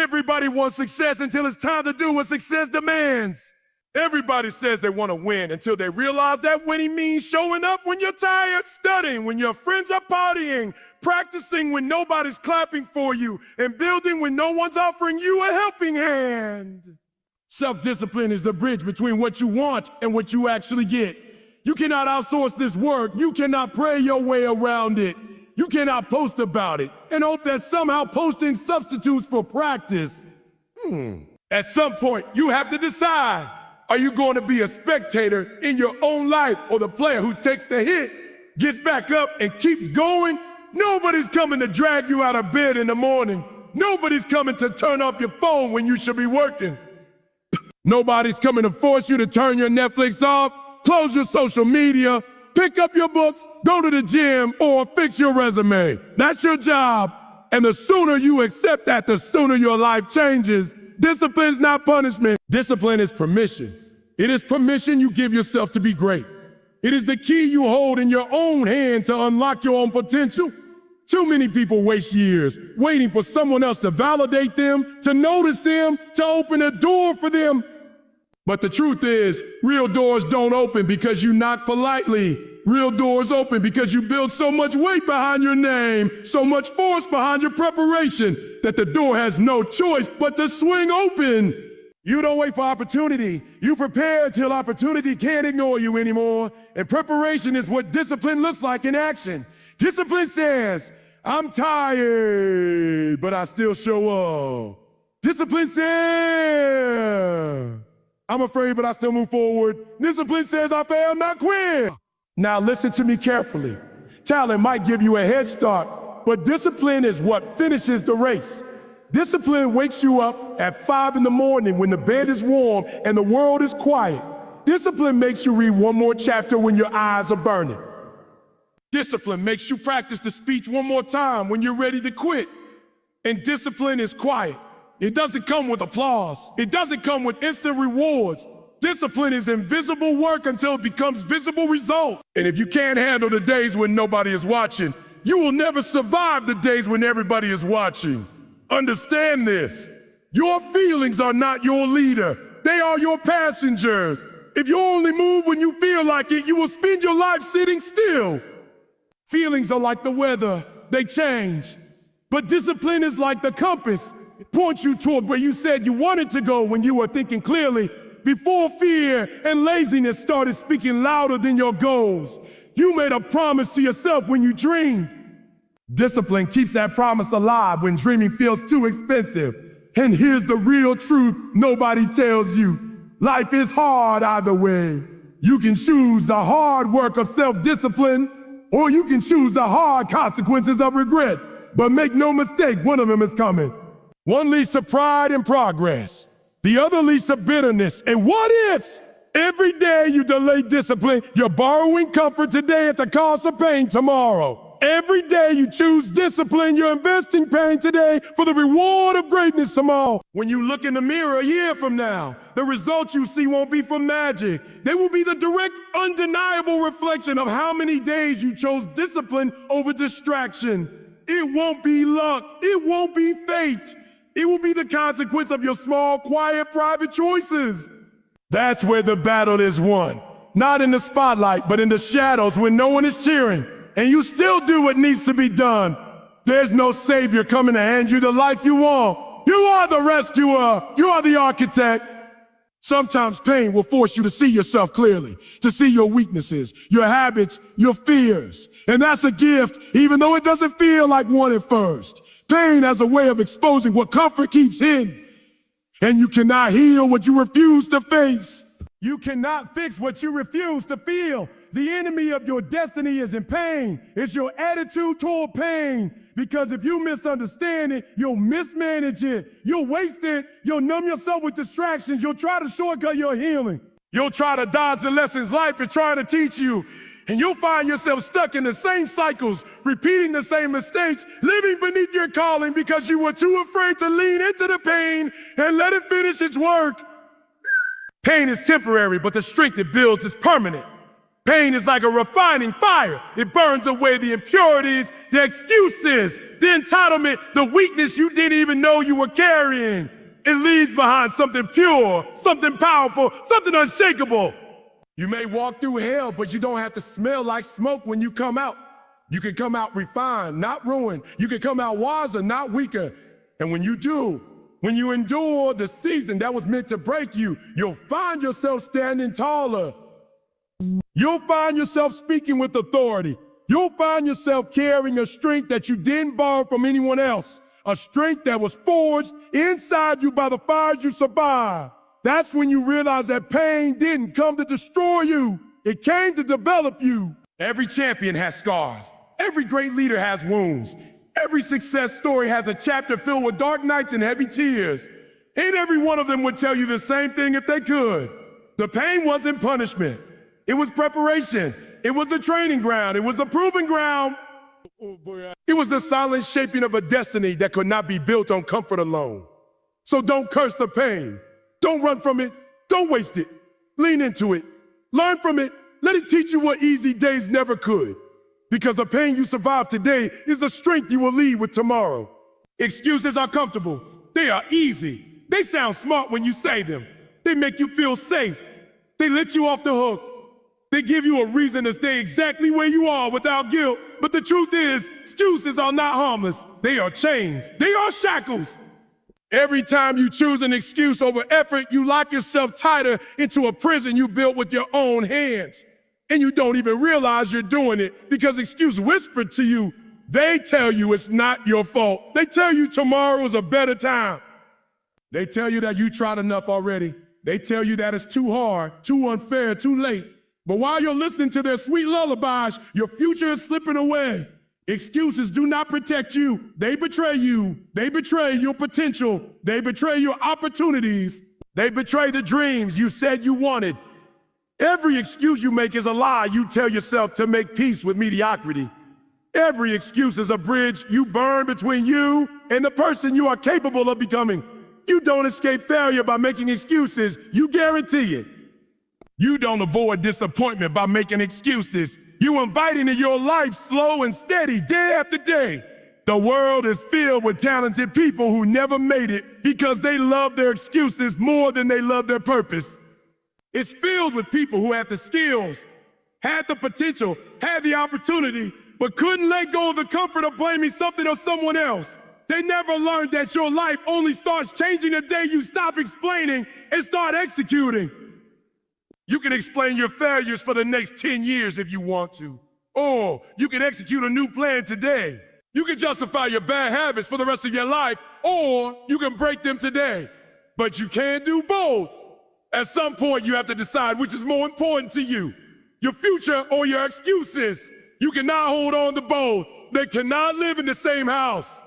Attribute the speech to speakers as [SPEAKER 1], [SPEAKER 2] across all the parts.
[SPEAKER 1] Everybody wants success until it's time to do what success demands. Everybody says they want to win until they realize that winning means showing up when you're tired, studying when your friends are partying, practicing when nobody's clapping for you, and building when no one's offering you a helping hand. Self-discipline is the bridge between what you want and what you actually get. You cannot outsource this work. You cannot pray your way around it. You cannot post about it and hope that somehow posting substitutes for practice. At some point, you have to decide. Are you going to be a spectator in your own life or the player who takes the hit, gets back up, and keeps going? Nobody's coming to drag you out of bed in the morning. Nobody's coming to turn off your phone when you should be working. Nobody's coming to force you to turn your Netflix off, close your social media, pick up your books, go to the gym, or fix your resume. That's your job. And the sooner you accept that, the sooner your life changes. Discipline is not punishment. Discipline is permission. It is permission you give yourself to be great. It is the key you hold in your own hand to unlock your own potential. Too many people waste years waiting for someone else to validate them, to notice them, to open a door for them. But the truth is, real doors don't open because you knock politely. Real doors open because you build so much weight behind your name, so much force behind your preparation, that the door has no choice but to swing open. You don't wait for opportunity. You prepare till opportunity can't ignore you anymore. And preparation is what discipline looks like in action. Discipline says, I'm tired, but I still show up. Discipline says, I'm afraid, but I still move forward. Discipline says, I fail, not quit. Now listen to me carefully. Talent might give you a head start, but discipline is what finishes the race. Discipline wakes you up at 5 in the morning when the bed is warm and the world is quiet. Discipline makes you read one more chapter when your eyes are burning. Discipline makes you practice the speech one more time when you're ready to quit. And discipline is quiet. It doesn't come with applause. It doesn't come with instant rewards. Discipline is invisible work until it becomes visible results. And if you can't handle the days when nobody is watching, you will never survive the days when everybody is watching. Understand this. Your feelings are not your leader. They are your passengers. If you only move when you feel like it, you will spend your life sitting still. Feelings are like the weather. They change. But discipline is like the compass. It points you toward where you said you wanted to go when you were thinking clearly, before fear and laziness started speaking louder than your goals. You made a promise to yourself when you dreamed. Discipline keeps that promise alive when dreaming feels too expensive. And here's the real truth nobody tells you. Life is hard either way. You can choose the hard work of self-discipline, or you can choose the hard consequences of regret. But make no mistake, one of them is coming. One leads to pride and progress. The other leads to bitterness and what ifs. Every day you delay discipline, you're borrowing comfort today at the cost of pain tomorrow. Every day you choose discipline, you're investing pain today for the reward of greatness tomorrow. When you look in the mirror a year from now, the results you see won't be from magic. They will be the direct, undeniable reflection of how many days you chose discipline over distraction. It won't be luck. It won't be fate. It will be the consequence of your small, quiet, private choices. That's where the battle is won. Not in the spotlight, but in the shadows when no one is cheering. And you still do what needs to be done. There's no savior coming to hand you the life you want. You are the rescuer. You are the architect. Sometimes pain will force you to see yourself clearly, to see your weaknesses, your habits, your fears. And that's a gift, even though it doesn't feel like one at first. Pain has a way of exposing what comfort keeps hidden. And you cannot heal what you refuse to face. You cannot fix what you refuse to feel. The enemy of your destiny is in pain. It's your attitude toward pain. Because if you misunderstand it, you'll mismanage it. You'll waste it. You'll numb yourself with distractions. You'll try to shortcut your healing. You'll try to dodge the lessons life is trying to teach you. And you'll find yourself stuck in the same cycles, repeating the same mistakes, living beneath your calling because you were too afraid to lean into the pain and let it finish its work. Pain is temporary, but the strength it builds is permanent. Pain is like a refining fire. It burns away the impurities, the excuses, the entitlement, the weakness you didn't even know you were carrying. It leaves behind something pure, something powerful, something unshakable. You may walk through hell, but you don't have to smell like smoke when you come out. You can come out refined, not ruined. You can come out wiser, not weaker. And when you do, when you endure the season that was meant to break you, you'll find yourself standing taller. You'll find yourself speaking with authority. You'll find yourself carrying a strength that you didn't borrow from anyone else, a strength that was forged inside you by the fires you survived. That's when you realize that pain didn't come to destroy you. It came to develop you. Every champion has scars. Every great leader has wounds. Every success story has a chapter filled with dark nights and heavy tears. And every one of them would tell you the same thing if they could. The pain wasn't punishment. It was preparation. It was the training ground. It was the proving ground. It was the silent shaping of a destiny that could not be built on comfort alone. So don't curse the pain. Don't run from it. Don't waste it. Lean into it. Learn from it. Let it teach you what easy days never could. Because the pain you survive today is the strength you will lead with tomorrow. Excuses are comfortable. They are easy. They sound smart when you say them. They make you feel safe. They let you off the hook. They give you a reason to stay exactly where you are without guilt. But the truth is, excuses are not harmless. They are chains. They are shackles. Every time you choose an excuse over effort, you lock yourself tighter into a prison you built with your own hands. And you don't even realize you're doing it because excuse whispered to you. They tell you it's not your fault. They tell you tomorrow's a better time. They tell you that you tried enough already. They tell you that it's too hard, too unfair, too late. But while you're listening to their sweet lullabies, your future is slipping away. Excuses do not protect you. They betray you. They betray your potential. They betray your opportunities. They betray the dreams you said you wanted. Every excuse you make is a lie you tell yourself to make peace with mediocrity. Every excuse is a bridge you burn between you and the person you are capable of becoming. You don't escape failure by making excuses. You guarantee it. You don't avoid disappointment by making excuses. You invite into your life slow and steady, day after day. The world is filled with talented people who never made it because they love their excuses more than they love their purpose. It's filled with people who had the skills, had the potential, had the opportunity, but couldn't let go of the comfort of blaming something or someone else. They never learned that your life only starts changing the day you stop explaining and start executing. You can explain your failures for the next 10 years if you want to. Or you can execute a new plan today. You can justify your bad habits for the rest of your life, or you can break them today. But you can't do both. At some point, you have to decide which is more important to you, your future or your excuses. You cannot hold on to both. They cannot live in the same house.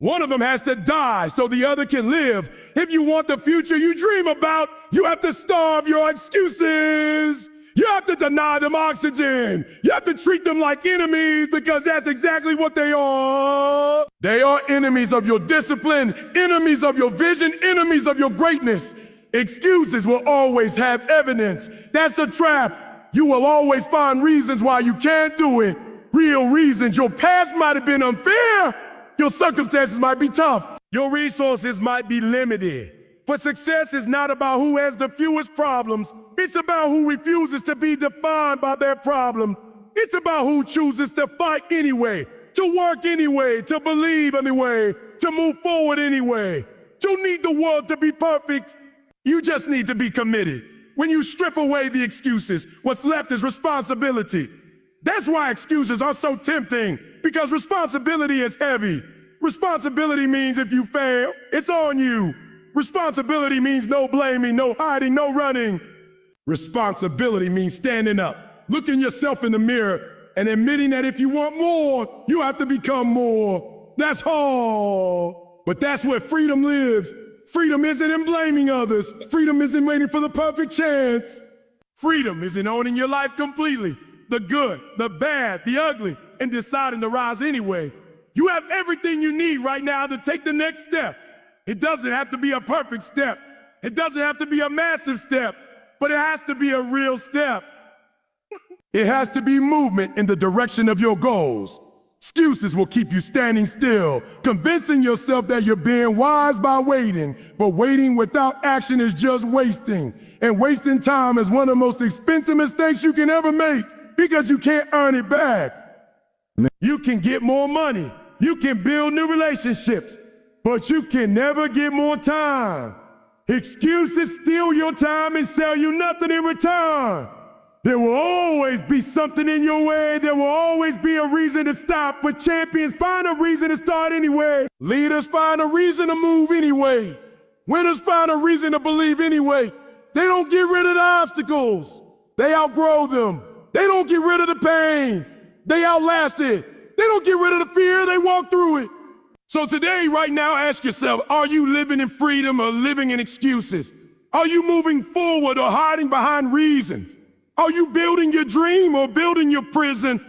[SPEAKER 1] One of them has to die so the other can live. If you want the future you dream about, you have to starve your excuses. You have to deny them oxygen. You have to treat them like enemies because that's exactly what they are. They are enemies of your discipline, enemies of your vision, enemies of your greatness. Excuses will always have evidence. That's the trap. You will always find reasons why you can't do it. Real reasons. Your past might have been unfair. Your circumstances might be tough. Your resources might be limited. But success is not about who has the fewest problems. It's about who refuses to be defined by their problem. It's about who chooses to fight anyway, to work anyway, to believe anyway, to move forward anyway. You don't need the world to be perfect. You just need to be committed. When you strip away the excuses, what's left is responsibility. That's why excuses are so tempting, because responsibility is heavy. Responsibility means if you fail, it's on you. Responsibility means no blaming, no hiding, no running. Responsibility means standing up, looking yourself in the mirror, and admitting that if you want more, you have to become more. That's hard. But that's where freedom lives. Freedom isn't in blaming others. Freedom isn't waiting for the perfect chance. Freedom is in owning your life completely. The good, the bad, the ugly, and deciding to rise anyway. You have everything you need right now to take the next step. It doesn't have to be a perfect step. It doesn't have to be a massive step, but it has to be a real step. It has to be movement in the direction of your goals. Excuses will keep you standing still, convincing yourself that you're being wise by waiting, but waiting without action is just wasting. And wasting time is one of the most expensive mistakes you can ever make because you can't earn it back. You can get more money, you can build new relationships, but you can never get more time. Excuses steal your time and sell you nothing in return. There will always be something in your way. There will always be a reason to stop, but champions find a reason to start anyway. Leaders find a reason to move anyway. Winners find a reason to believe anyway. They don't get rid of the obstacles. They outgrow them. They don't get rid of the pain. They outlast it. They don't get rid of the fear. They walk through it. So today, right now, ask yourself, are you living in freedom or living in excuses? Are you moving forward or hiding behind reasons? Are you building your dream or building your prison?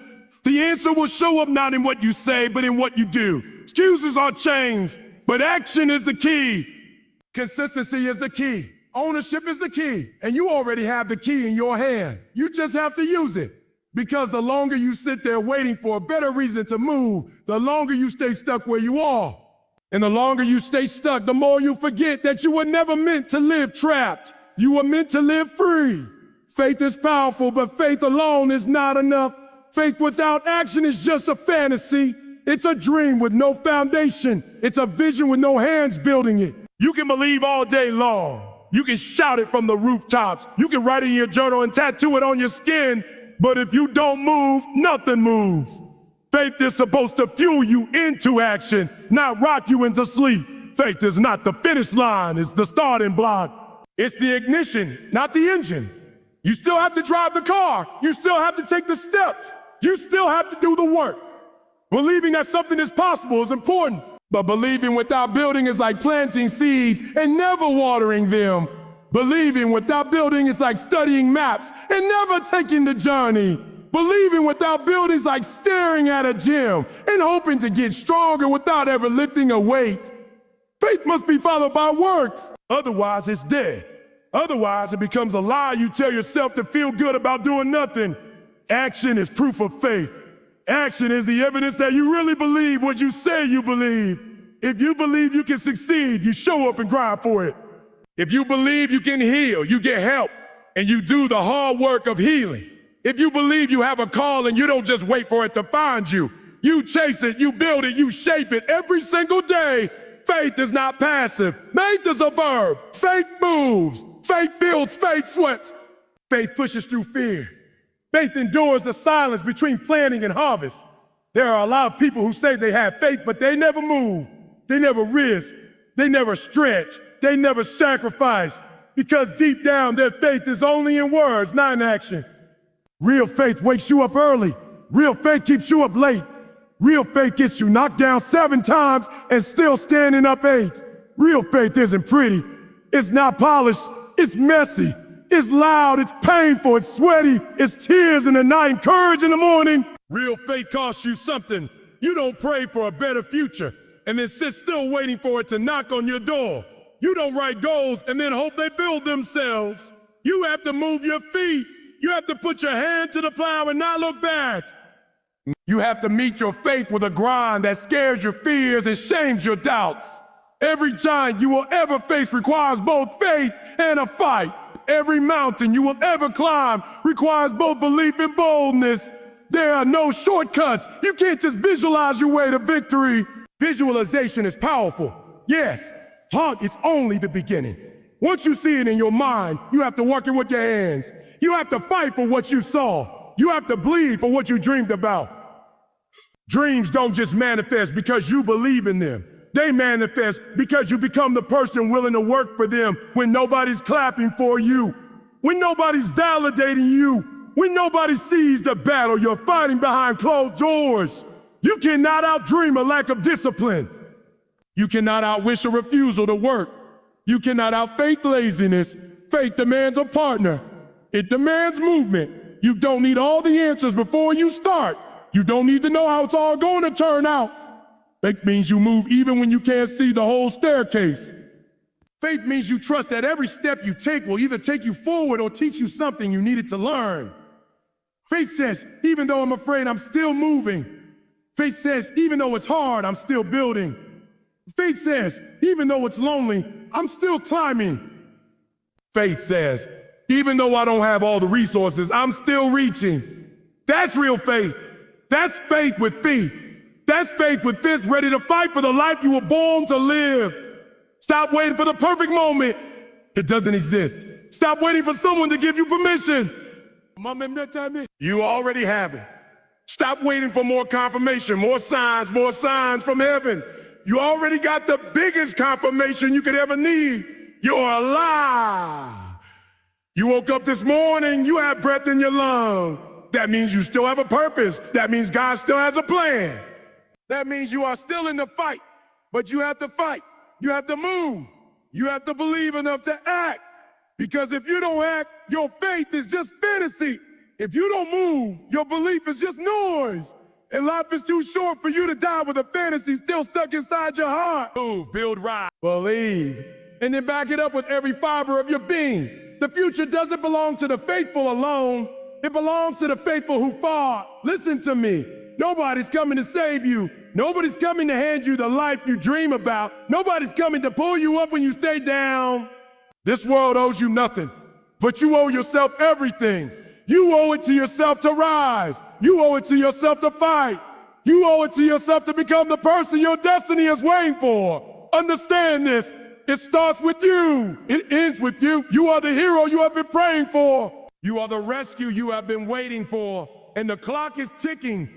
[SPEAKER 1] The answer will show up not in what you say, but in what you do. Excuses are chains, but action is the key. Consistency is the key. Ownership is the key. And you already have the key in your hand. You just have to use it. Because the longer you sit there waiting for a better reason to move, the longer you stay stuck where you are. And the longer you stay stuck, the more you forget that you were never meant to live trapped. You were meant to live free. Faith is powerful, but faith alone is not enough. Faith without action is just a fantasy. It's a dream with no foundation. It's a vision with no hands building it. You can believe all day long. You can shout it from the rooftops. You can write it in your journal and tattoo it on your skin. But if you don't move, nothing moves. Faith is supposed to fuel you into action, not rock you into sleep. Faith is not the finish line, it's the starting block. It's the ignition, not the engine. You still have to drive the car. You still have to take the steps. You still have to do the work. Believing that something is possible is important. But believing without building is like planting seeds and never watering them. Believing without building is like studying maps and never taking the journey. Believing without building is like staring at a gym and hoping to get stronger without ever lifting a weight. Faith must be followed by works. Otherwise, it's dead. Otherwise, it becomes a lie you tell yourself to feel good about doing nothing. Action is proof of faith. Action is the evidence that you really believe what you say you believe. If you believe you can succeed, you show up and grind for it. If you believe you can heal, you get help, and you do the hard work of healing. If you believe you have a call and you don't just wait for it to find you, you chase it, you build it, you shape it every single day. Faith is not passive. Faith is a verb. Faith moves. Faith builds, faith sweats. Faith pushes through fear. Faith endures the silence between planting and harvest. There are a lot of people who say they have faith, but they never move. They never risk. They never stretch. They never sacrifice. Because deep down, their faith is only in words, not in action. Real faith wakes you up early. Real faith keeps you up late. Real faith gets you knocked down 7 times and still standing up 8. Real faith isn't pretty. It's not polished. It's messy. It's loud. It's painful. It's sweaty. It's tears in the night and courage in the morning. Real faith costs you something. You don't pray for a better future and then sit still waiting for it to knock on your door. You don't write goals and then hope they build themselves. You have to move your feet. You have to put your hand to the plow and not look back. You have to meet your faith with a grind that scares your fears and shames your doubts. Every giant you will ever face requires both faith and a fight. Every mountain you will ever climb requires both belief and boldness. There are no shortcuts. You can't just visualize your way to victory. Visualization is powerful. Yes, heart is only the beginning. Once you see it in your mind, you have to work it with your hands. You have to fight for what you saw. You have to bleed for what you dreamed about. Dreams don't just manifest because you believe in them. They manifest because you become the person willing to work for them when nobody's clapping for you, when nobody's validating you, when nobody sees the battle you're fighting behind closed doors. You cannot outdream a lack of discipline. You cannot outwish a refusal to work. You cannot outfaith laziness. Faith demands a partner. It demands movement. You don't need all the answers before you start. You don't need to know how it's all going to turn out. Faith means you move even when you can't see the whole staircase. Faith means you trust that every step you take will either take you forward or teach you something you needed to learn. Faith says, even though I'm afraid, I'm still moving. Faith says, even though it's hard, I'm still building. Faith says, even though it's lonely, I'm still climbing. Faith says, even though I don't have all the resources, I'm still reaching. That's real faith. That's faith with feet. That's faith with fists ready to fight for the life you were born to live. Stop waiting for the perfect moment. It doesn't exist. Stop waiting for someone to give you permission. You already have it. Stop waiting for more confirmation, more signs from heaven. You already got the biggest confirmation you could ever need. You're alive. You woke up this morning, you have breath in your lung. That means you still have a purpose. That means God still has a plan. That means you are still in the fight, but you have to fight. You have to move. You have to believe enough to act. Because if you don't act, your faith is just fantasy. If you don't move, your belief is just noise. And life is too short for you to die with a fantasy still stuck inside your heart. Move, build, rise, believe. And then back it up with every fiber of your being. The future doesn't belong to the faithful alone. It belongs to the faithful who fought. Listen to me. Nobody's coming to save you. Nobody's coming to hand you the life you dream about. Nobody's coming to pull you up when you stay down. This world owes you nothing, but you owe yourself everything. You owe it to yourself to rise. You owe it to yourself to fight. You owe it to yourself to become the person your destiny is waiting for. Understand this. It starts with you. It ends with you. You are the hero you have been praying for. You are the rescue you have been waiting for. And the clock is ticking.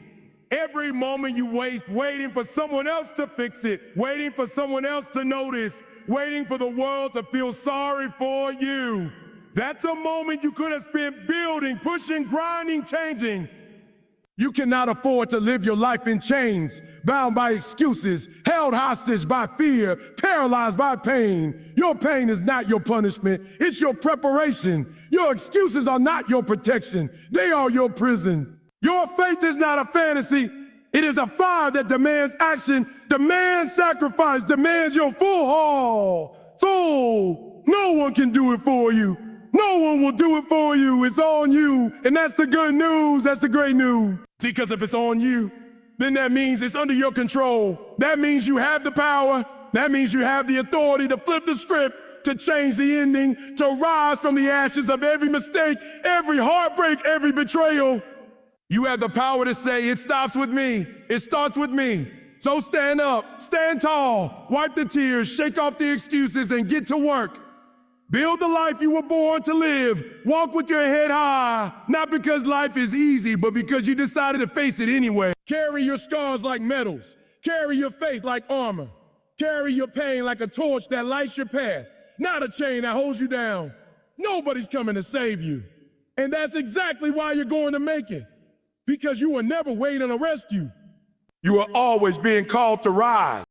[SPEAKER 1] Every moment you waste waiting for someone else to fix it, waiting for someone else to notice, waiting for the world to feel sorry for you. That's a moment you could have spent building, pushing, grinding, changing. You cannot afford to live your life in chains, bound by excuses, held hostage by fear, paralyzed by pain. Your pain is not your punishment, it's your preparation. Your excuses are not your protection, they are your prison. Your faith is not a fantasy, it is a fire that demands action, demands sacrifice, demands your full haul. Full. No one can do it for you. No one will do it for you. It's on you. And that's the good news. That's the great news. See, because if it's on you, then that means it's under your control. That means you have the power. That means you have the authority to flip the script, to change the ending, to rise from the ashes of every mistake, every heartbreak, every betrayal. You have the power to say, it stops with me. It starts with me. So stand up, stand tall, wipe the tears, shake off the excuses, and get to work. Build the life you were born to live. Walk with your head high, not because life is easy, but because you decided to face it anyway. Carry your scars like medals. Carry your faith like armor. Carry your pain like a torch that lights your path, not a chain that holds you down. Nobody's coming to save you. And that's exactly why you're going to make it. Because you were never waiting on a rescue. You are always being called to rise.